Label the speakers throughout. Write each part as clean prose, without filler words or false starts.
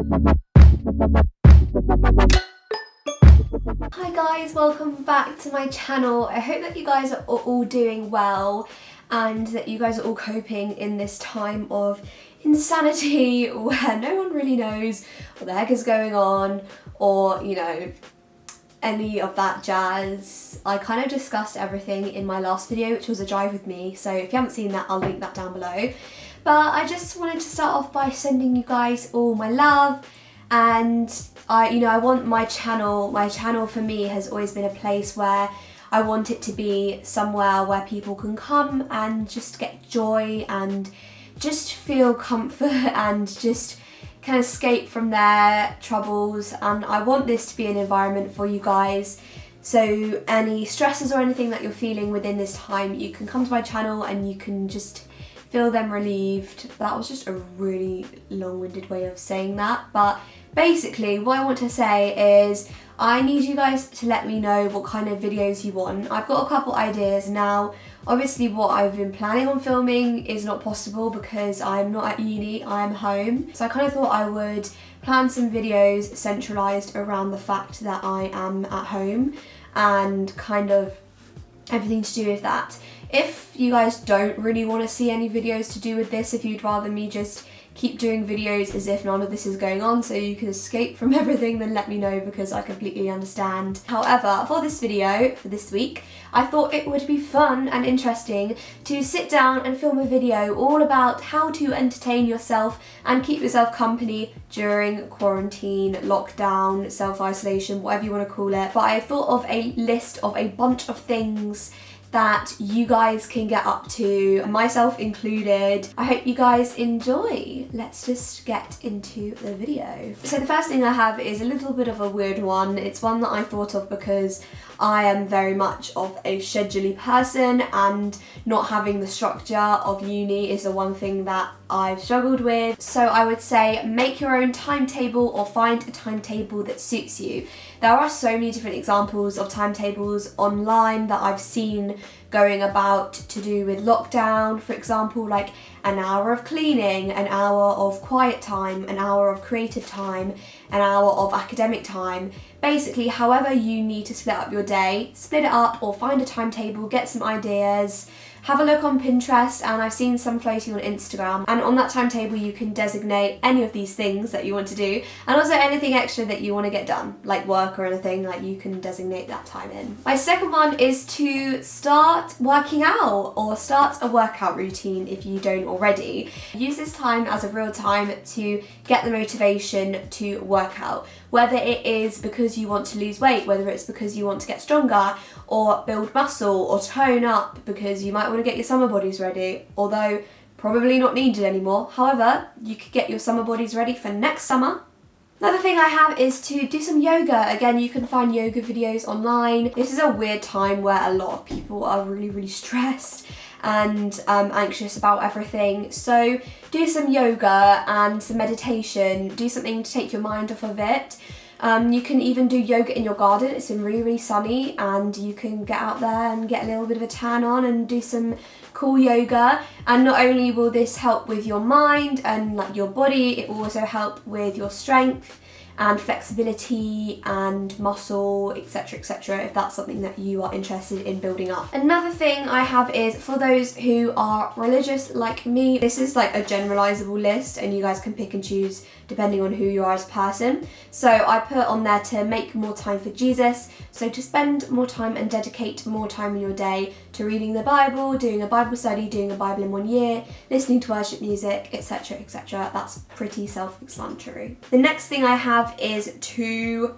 Speaker 1: Hi guys, welcome back to my channel. I hope that you guys are all doing well and that you guys are all coping in this time of insanity where no one really knows what the heck is going on or, you know, any of that jazz. I kind of discussed everything in my last video, which was a drive with me, so if you haven't seen that, I'll link that down below. But I just wanted to start off by sending you guys all my love, and I want my channel for me has always been a place where I want it to be somewhere where people can come and just get joy and just feel comfort and just can escape from their troubles. And I want this to be an environment for you guys, so any stresses or anything that you're feeling within this time, you can come to my channel and you can just feel them relieved. That was just a really long-winded way of saying that, but basically what I want to say is I need you guys to let me know what kind of videos you want. I've got a couple ideas now. Obviously what I've been planning on filming is not possible because I'm not at uni, I'm home. So I kind of thought I would plan some videos centralised around the fact that I am at home and kind of everything to do with that. If you guys don't really want to see any videos to do with this, if you'd rather me just keep doing videos as if none of this is going on so you can escape from everything, then let me know, because I completely understand. However, for this video, for this week, I thought it would be fun and interesting to sit down and film a video all about how to entertain yourself and keep yourself company during quarantine, lockdown, self-isolation, whatever you want to call it. But I thought of a list of a bunch of things that you guys can get up to, myself included. I hope you guys enjoy. Let's just get into the video. So the first thing I have is a little bit of a weird one. It's one that I thought of because I am very much of a schedule-y person, and not having the structure of uni is the one thing that I've struggled with. So I would say make your own timetable or find a timetable that suits you. There are so many different examples of timetables online that I've seen going about to do with lockdown. For example, like an hour of cleaning, an hour of quiet time, an hour of creative time, an hour of academic time. Basically, however you need to split up your day, split it up or find a timetable, get some ideas. Have a look on Pinterest, and I've seen some floating on Instagram, and on that timetable you can designate any of these things that you want to do, and also anything extra that you want to get done, like work or anything, like you can designate that time in. My second one is to start working out or start a workout routine if you don't already. Use this time as a real time to get the motivation to work out. Whether it is because you want to lose weight, whether it's because you want to get stronger or build muscle or tone up because you might want to get your summer bodies ready, although probably not needed anymore. However, you could get your summer bodies ready for next summer. Another thing I have is to do some yoga. Again, you can find yoga videos online. This is a weird time where a lot of people are really stressed and anxious about everything. So do some yoga and some meditation. Do something to take your mind off of it. You can even do yoga in your garden. It's been really sunny, and you can get out there and get a little bit of a tan on and do some cool yoga. And not only will this help with your mind and like your body, it will also help with your strength and flexibility and muscle, etc, if that's something that you are interested in building up. Another thing I have is for those who are religious like me. This is like a generalizable list, and you guys can pick and choose depending on who you are as a person. So I put on there to make more time for Jesus, so to spend more time and dedicate more time in your day to reading the Bible, doing a Bible study, doing a Bible in 1 year, listening to worship music, etc. That's pretty self-explanatory. The next thing I have is to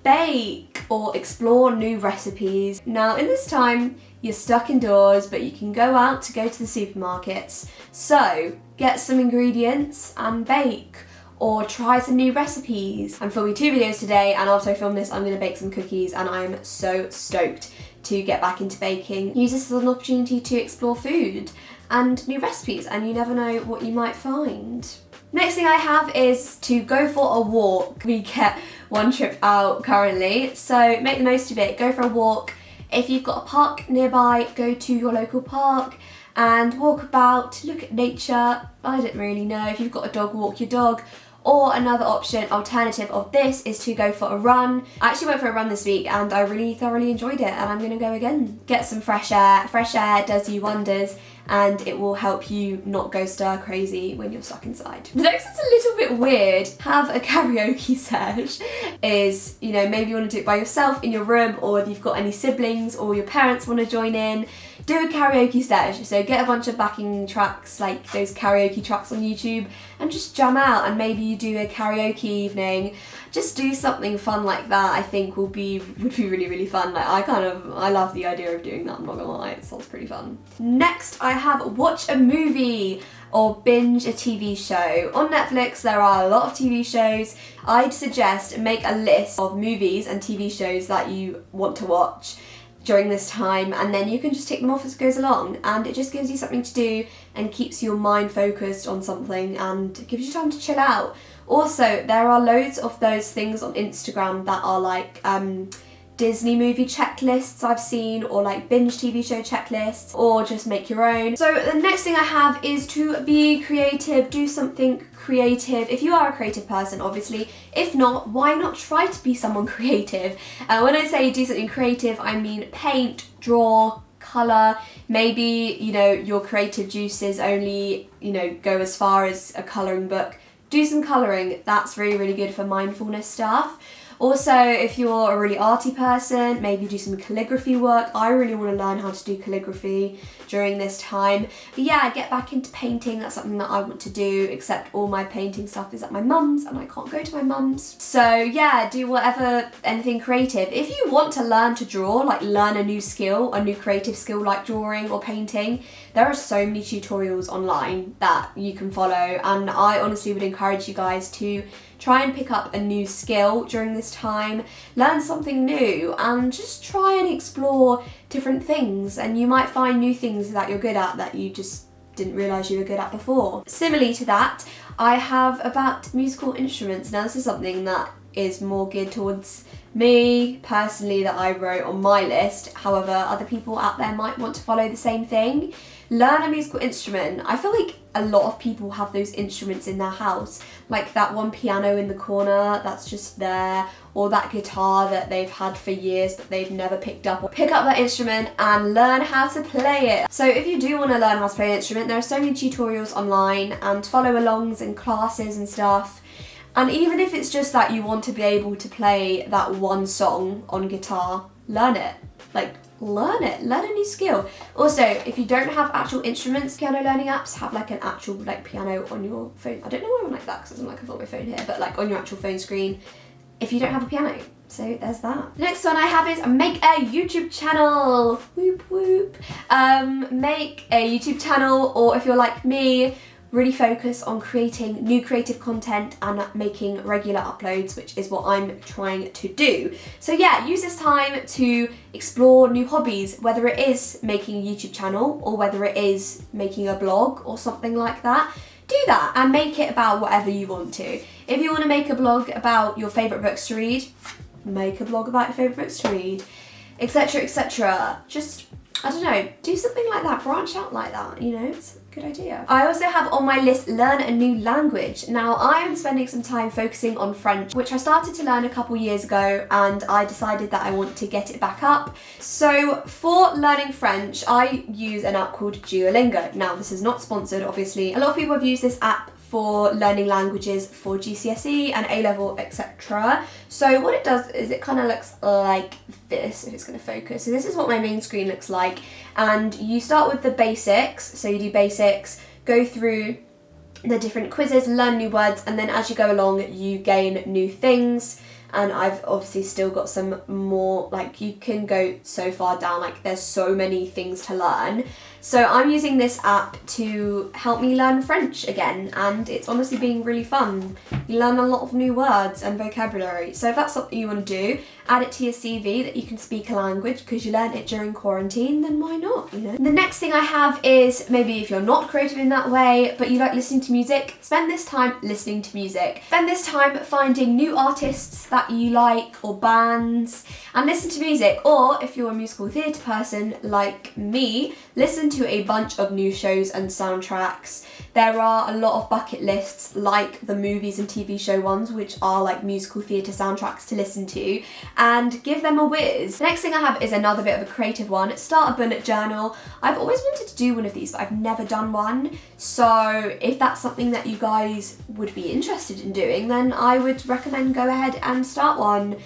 Speaker 1: bake or explore new recipes. Now in this time you're stuck indoors, but you can go out to go to the supermarkets. So get some ingredients and bake, or try some new recipes. I'm filming 2 videos today, and after I film this I'm going to bake some cookies, and I'm so stoked to get back into baking. Use this as an opportunity to explore food and new recipes, and you never know what you might find. Next thing I have is to go for a walk. We get 1 trip out currently, so make the most of it. Go for a walk. If you've got a park nearby, go to your local park and walk about, look at nature. I don't really know. If you've got a dog, walk your dog. Or another alternative of this is to go for a run. I actually went for a run this week and I really thoroughly enjoyed it, and I'm gonna go again. Get some fresh air. Fresh air does you wonders, and it will help you not go stir crazy when you're stuck inside. The next is a little bit weird. Have a karaoke sesh. Is, you know, maybe you want to do it by yourself in your room, or if you've got any siblings or your parents want to join in, do a karaoke sesh. So get a bunch of backing tracks, like those karaoke tracks on YouTube, and just jam out, and maybe you do a karaoke evening. Just do something fun like that. I think would be really, really fun. Like I love the idea of doing that, I'm not gonna lie, it sounds pretty fun. Next I have watch a movie or binge a TV show. On Netflix there are a lot of TV shows. I'd suggest make a list of movies and TV shows that you want to watch during this time, and then you can just tick them off as it goes along, and it just gives you something to do and keeps your mind focused on something and gives you time to chill out. Also, there are loads of those things on Instagram that are like Disney movie checklists I've seen, or like binge TV show checklists, or just make your own. So the next thing I have is to be creative, do something creative. If you are a creative person, obviously. If not, why not try to be someone creative? When I say do something creative, I mean paint, draw, colour. Maybe, you know, your creative juices only, you know, go as far as a colouring book. Do some colouring. That's really, really good for mindfulness stuff. Also, if you're a really arty person, maybe do some calligraphy work. I really want to learn how to do calligraphy during this time. But yeah, get back into painting. That's something that I want to do, except all my painting stuff is at my mum's and I can't go to my mum's. So yeah, do whatever, anything creative. If you want to learn to draw, like learn a new skill, a new creative skill like drawing or painting, there are so many tutorials online that you can follow, and I honestly would encourage you guys to try and pick up a new skill during this time, learn something new, and just try and explore different things, and you might find new things that you're good at that you just didn't realise you were good at before. Similarly to that, I have about musical instruments. Now this is something that is more geared towards me personally that I wrote on my list. However, other people out there might want to follow the same thing. Learn a musical instrument. I feel like a lot of people have those instruments in their house, like that one piano in the corner that's just there, or that guitar that they've had for years but they've never picked up. Pick up that instrument and learn how to play it. So if you do want to learn how to play an instrument, there are so many tutorials online and follow-alongs and classes and stuff. And even if it's just that you want to be able to play that one song on guitar, learn it. Like, learn it, learn a new skill. Also, if you don't have actual instruments, piano learning apps have like an actual like piano on your phone. I don't know why I'm like that because it's not like I've got my phone here, but like on your actual phone screen if you don't have a piano. So there's that. The next one I have is make a YouTube channel. Whoop whoop. Make a YouTube channel, or if you're like me, really focus on creating new creative content and making regular uploads, which is what I'm trying to do. So yeah, use this time to explore new hobbies, whether it is making a YouTube channel or whether it is making a blog or something like that. Do that and make it about whatever you want to. If you want to make a blog about your favourite books to read, make a blog about your favourite books to read, etc, etc. Just, I don't know, do something like that, branch out like that, you know, it's a good idea. I also have on my list, learn a new language. Now I am spending some time focusing on French, which I started to learn a couple years ago, and I decided that I want to get it back up. So for learning French, I use an app called Duolingo. Now this is not sponsored, obviously. A lot of people have used this app for learning languages for GCSE and A-level, etc. So what it does is it kind of looks like this, if it's going to focus. So this is what my main screen looks like, and you start with the basics. So you do basics, go through the different quizzes, learn new words, and then as you go along you gain new things. And I've obviously still got some more, like you can go so far down, like there's so many things to learn. So I'm using this app to help me learn French again, and it's honestly been really fun. You learn a lot of new words and vocabulary. So if that's something you want to do, add it to your CV that you can speak a language because you learned it during quarantine, then why not, you know? The next thing I have is, maybe if you're not creative in that way, but you like listening to music, spend this time listening to music. Spend this time finding new artists that you like or bands and listen to music. Or if you're a musical theatre person like me, listen to a bunch of new shows and soundtracks. There are a lot of bucket lists like the movies and TV show ones, which are like musical theatre soundtracks to listen to, and give them a whiz. The next thing I have is another bit of a creative one. Start a bullet journal. I've always wanted to do one of these, but I've never done one. So if that's something that you guys would be interested in doing, then I would recommend go ahead and start one.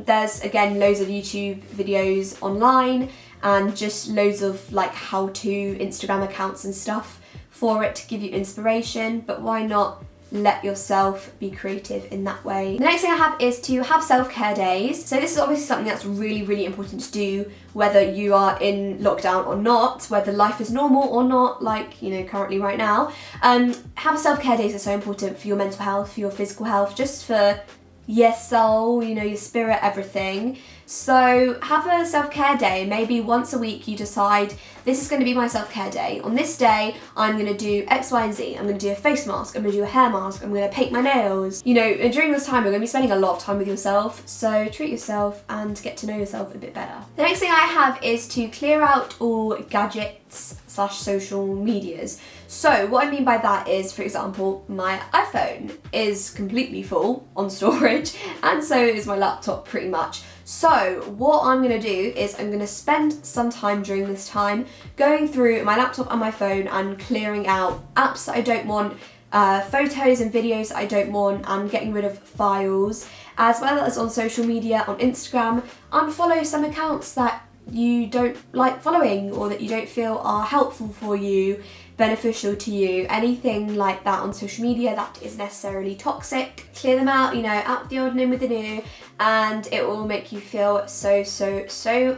Speaker 1: There's again loads of YouTube videos online and just loads of like how-to Instagram accounts and stuff for it to give you inspiration, but why not let yourself be creative in that way. The next thing I have is to have self-care days. So this is obviously something that's really, really important to do, whether you are in lockdown or not, whether life is normal or not, like, you know, currently right now. Have self-care days are so important for your mental health, for your physical health, just for your soul, you know, your spirit, everything. So have a self-care day. Maybe once a week you decide, this is going to be my self-care day. On this day, I'm going to do X, Y, and Z. I'm going to do a face mask. I'm going to do a hair mask. I'm going to paint my nails. You know, and during this time, you're going to be spending a lot of time with yourself. So treat yourself and get to know yourself a bit better. The next thing I have is to clear out all gadgets / social medias. So what I mean by that is, for example, my iPhone is completely full on storage, and so is my laptop pretty much. So what I'm going to do is I'm going to spend some time during this time going through my laptop and my phone and clearing out apps that I don't want, photos and videos that I don't want, and getting rid of files, as well as on social media, on Instagram, unfollow some accounts that you don't like following or that you don't feel are helpful for you, beneficial to you, anything like that on social media that is necessarily toxic. Clear them out, you know, out the old and in with the new, and it will make you feel so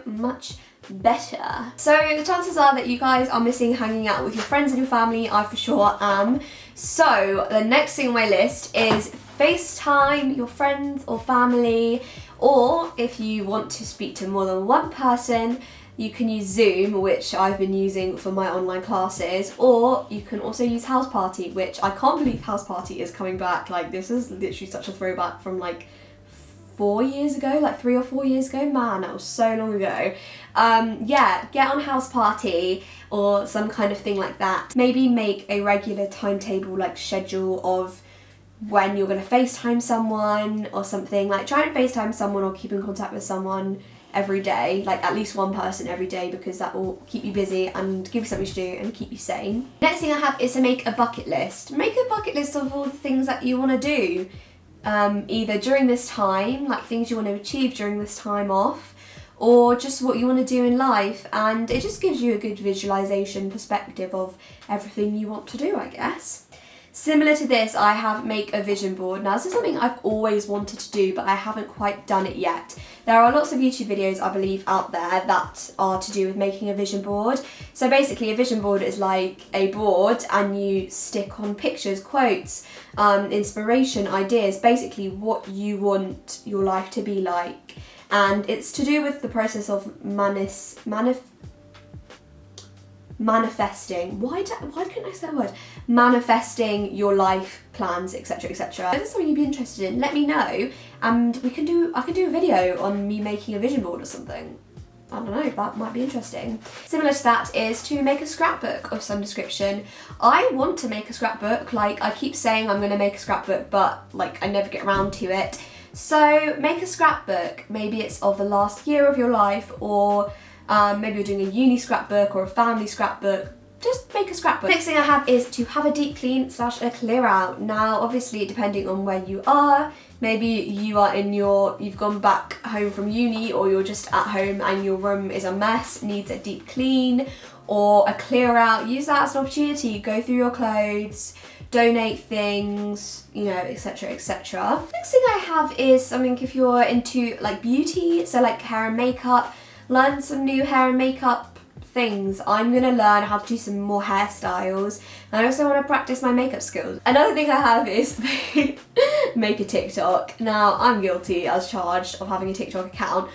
Speaker 1: much better. So the chances are that you guys are missing hanging out with your friends and your family. I for sure am. So the next thing on my list is FaceTime your friends or family, or if you want to speak to more than one person, you can use Zoom, which I've been using for my online classes, or you can also use House Party, which I can't believe House Party is coming back. Like, this is literally such a throwback from like 4 years ago, like 3 or 4 years ago. Man, that was so long ago. Yeah, get on House Party or some kind of thing like that. Maybe make a regular timetable, like schedule of when you're going to FaceTime someone or something. Like, try and FaceTime someone or keep in contact with someone every day, like at least one person every day, because that will keep you busy and give you something to do and keep you sane. Next thing I have is to make a bucket list. Make a bucket list of all the things that you want to do, either during this time, like things you want to achieve during this time off, or just what you want to do in life, and it just gives you a good visualization perspective of everything you want to do, I guess. Similar to this, I have make a vision board. Now, this is something I've always wanted to do, but I haven't quite done it yet. There are lots of YouTube videos, I believe, out there that are to do with making a vision board. So basically, a vision board is like a board and you stick on pictures, quotes, inspiration, ideas, basically what you want your life to be like. And it's to do with the process of manifesting. Why couldn't I say that word? Manifesting your life plans, etc, etc. If this is something you'd be interested in, let me know, and I can do a video on me making a vision board or something. I don't know, that might be interesting. Similar to that is to make a scrapbook of some description. I want to make a scrapbook. Like, I keep saying I'm going to make a scrapbook, but like I never get around to it. So make a scrapbook. Maybe it's of the last year of your life, or maybe you're doing a uni scrapbook or a family scrapbook. Just make a scrapbook. Next thing I have is to have a deep clean / a clear out. Now, obviously, depending on where you are, maybe you are you've gone back home from uni, or you're just at home and your room is a mess, needs a deep clean or a clear out. Use that as an opportunity. Go through your clothes, donate things, you know, etc, etc. Next thing I have is something if you're into like beauty, so like hair and makeup. Learn some new hair and makeup things. I'm gonna learn how to do some more hairstyles, and I also want to practice my makeup skills. Another thing I have is make a TikTok. Now, I'm guilty as charged of having a TikTok account.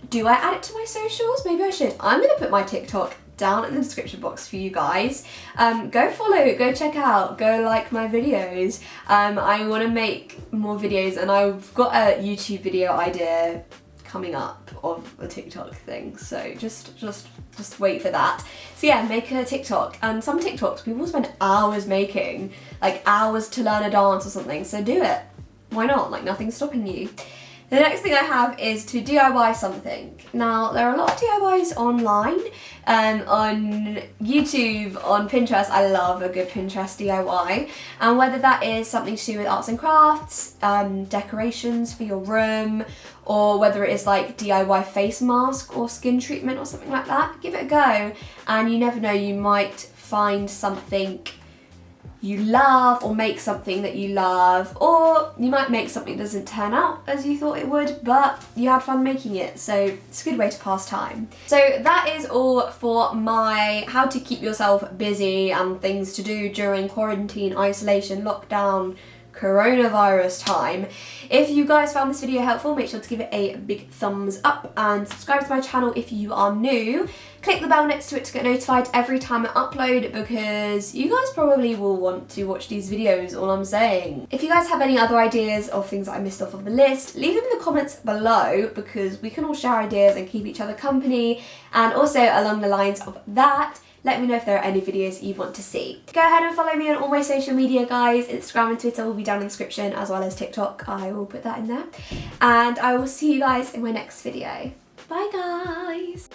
Speaker 1: Do I add it to my socials? Maybe I should. I'm gonna put my TikTok down in the description box for you guys. Go follow, go check out, go like my videos. I want to make more videos, and I've got a YouTube video idea coming up of a TikTok thing, so just wait for that. So yeah, make a TikTok, and some TikToks people spend hours making, like hours to learn a dance or something, so do it. Why not? Like, nothing's stopping you. The next thing I have is to DIY something. Now, there are a lot of DIYs online, on YouTube, on Pinterest. I love a good Pinterest DIY. And whether that is something to do with arts and crafts, decorations for your room, or whether it is like DIY face mask or skin treatment or something like that, give it a go. And you never know, you might find something you love, or make something that you love, or you might make something that doesn't turn out as you thought it would, but you had fun making it, so it's a good way to pass time. So that is all for my how to keep yourself busy and things to do during quarantine, isolation, lockdown, coronavirus time. If you guys found this video helpful, make sure to give it a big thumbs up and subscribe to my channel if you are new. Click the bell next to it to get notified every time I upload, because you guys probably will want to watch these videos, all I'm saying. If you guys have any other ideas of things that I missed off of the list, leave them in the comments below, because we can all share ideas and keep each other company. And also, along the lines of that, let me know if there are any videos you want to see. Go ahead and follow me on all my social media, guys. Instagram and Twitter will be down in the description, as well as TikTok. I will put that in there. And I will see you guys in my next video. Bye, guys.